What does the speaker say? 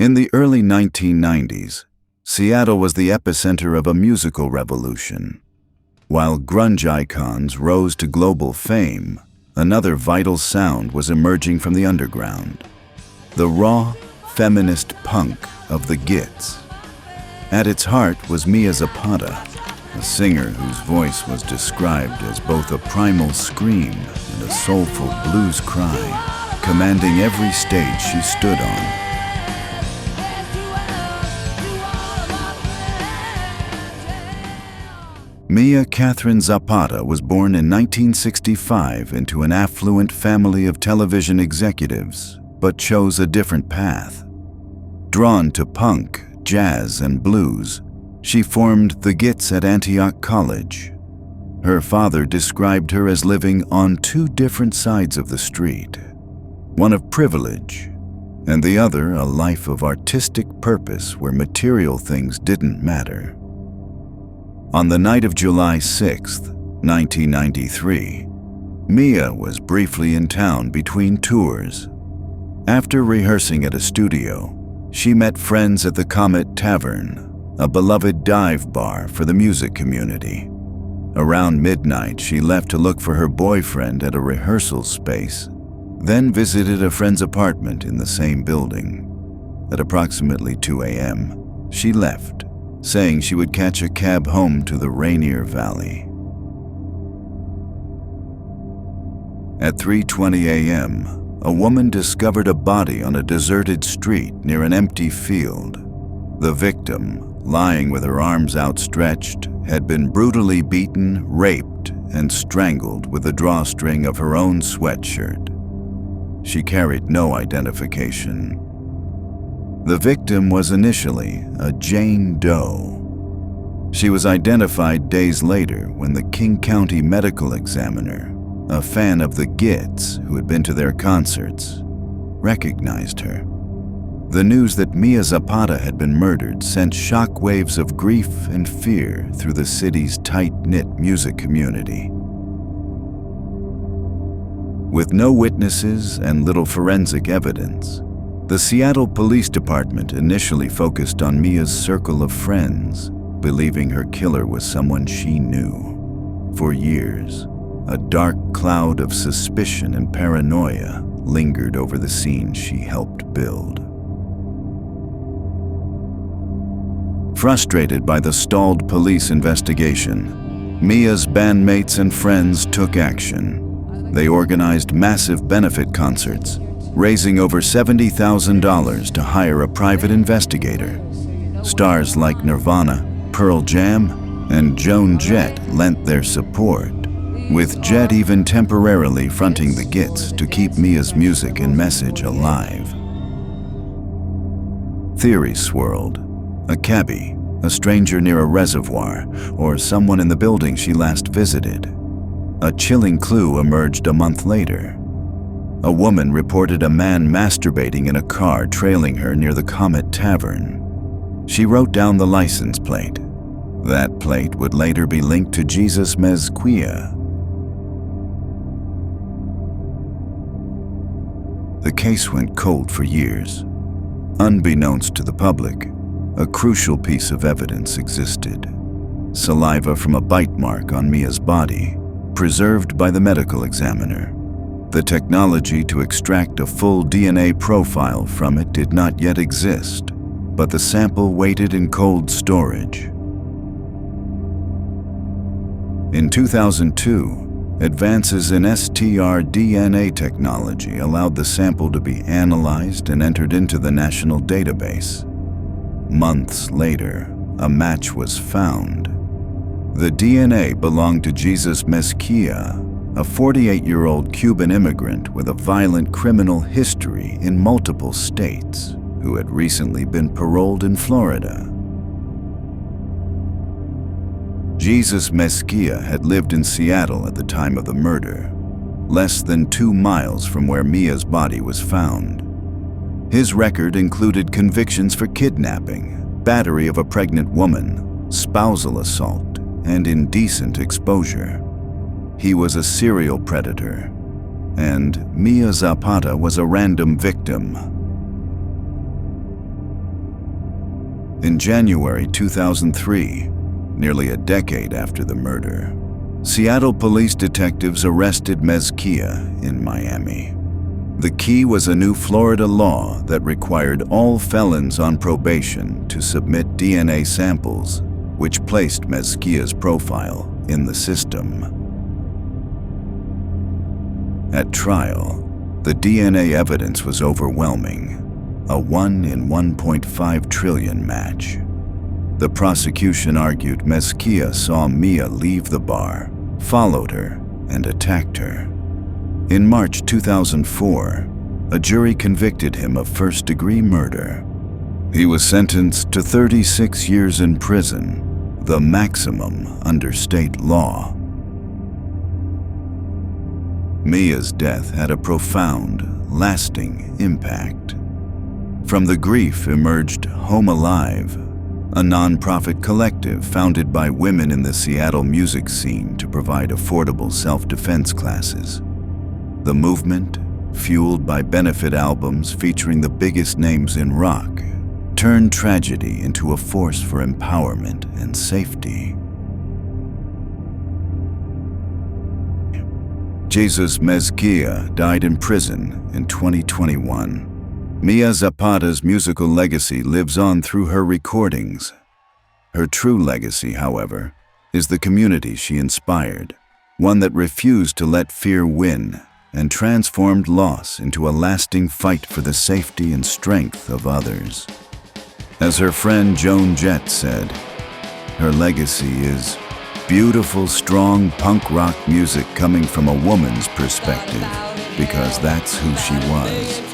In the early 1990s, Seattle was the epicenter of a musical revolution. While grunge icons rose to global fame, another vital sound was emerging from the underground: the raw, feminist punk of the Gits. At its heart was Mia Zapata, a singer whose voice was described as both a primal scream and a soulful blues cry, commanding every stage she stood on. Mia Catherine Zapata was born in 1965 into an affluent family of television executives, but chose a different path. Drawn to punk, jazz, and blues, she formed the Gits at Antioch College. Her father described her as living on two different sides of the street, one of privilege, and the other a life of artistic purpose where material things didn't matter. On the night of July 6, 1993, Mia was briefly in town between tours. After rehearsing at a studio, she met friends at the Comet Tavern, a beloved dive bar for the music community. Around midnight, she left to look for her boyfriend at a rehearsal space, then visited a friend's apartment in the same building. At approximately 2 a.m., she left, saying she would catch a cab home to the Rainier Valley. At 3:20 a.m., a woman discovered a body on a deserted street near an empty field. The victim, lying with her arms outstretched, had been brutally beaten, raped, and strangled with the drawstring of her own sweatshirt. She carried no identification. The victim was initially a Jane Doe. She was identified days later when the King County medical examiner, a fan of the Gits who had been to their concerts, recognized her. The news that Mia Zapata had been murdered sent shockwaves of grief and fear through the city's tight-knit music community. With no witnesses and little forensic evidence, the Seattle Police Department initially focused on Mia's circle of friends, believing her killer was someone she knew. For years, a dark cloud of suspicion and paranoia lingered over the scene she helped build. Frustrated by the stalled police investigation, Mia's bandmates and friends took action. They organized massive benefit concerts, raising over $70,000 to hire a private investigator. Stars like Nirvana, Pearl Jam, and Joan Jett lent their support, with Jett even temporarily fronting the Gits to keep Mia's music and message alive. Theories swirled. A cabbie, a stranger near a reservoir, or someone in the building she last visited. A chilling clue emerged a month later. A woman reported a man masturbating in a car trailing her near the Comet Tavern. She wrote down the license plate. That plate would later be linked to Jesus Mezquia. The case went cold for years. Unbeknownst to the public, a crucial piece of evidence existed: saliva from a bite mark on Mia's body, preserved by the medical examiner. The technology to extract a full DNA profile from it did not yet exist, but the sample waited in cold storage. In 2002, advances in STR-DNA technology allowed the sample to be analyzed and entered into the national database. Months later, a match was found. The DNA belonged to Jesus Mezquia, a 48-year-old Cuban immigrant with a violent criminal history in multiple states, who had recently been paroled in Florida. Jesus Mezquia had lived in Seattle at the time of the murder, less than 2 miles from where Mia's body was found. His record included convictions for kidnapping, battery of a pregnant woman, spousal assault, and indecent exposure. He was a serial predator, and Mia Zapata was a random victim. In January 2003, nearly a decade after the murder, Seattle police detectives arrested Mezquia in Miami. The key was a new Florida law that required all felons on probation to submit DNA samples, which placed Mezquia's profile in the system. At trial, the DNA evidence was overwhelming, a 1 in 1.5 trillion match. The prosecution argued Mezquia saw Mia leave the bar, followed her, and attacked her. In March 2004, a jury convicted him of first-degree murder. He was sentenced to 36 years in prison, the maximum under state law. Mia's death had a profound, lasting impact. From the grief emerged Home Alive, a nonprofit collective founded by women in the Seattle music scene to provide affordable self-defense classes. The movement, fueled by benefit albums featuring the biggest names in rock, turned tragedy into a force for empowerment and safety. Jesus Mezquia died in prison in 2021. Mia Zapata's musical legacy lives on through her recordings. Her true legacy, however, is the community she inspired, one that refused to let fear win and transformed loss into a lasting fight for the safety and strength of others. As her friend Joan Jett said, her legacy is beautiful, strong punk rock music coming from a woman's perspective, because that's who she was.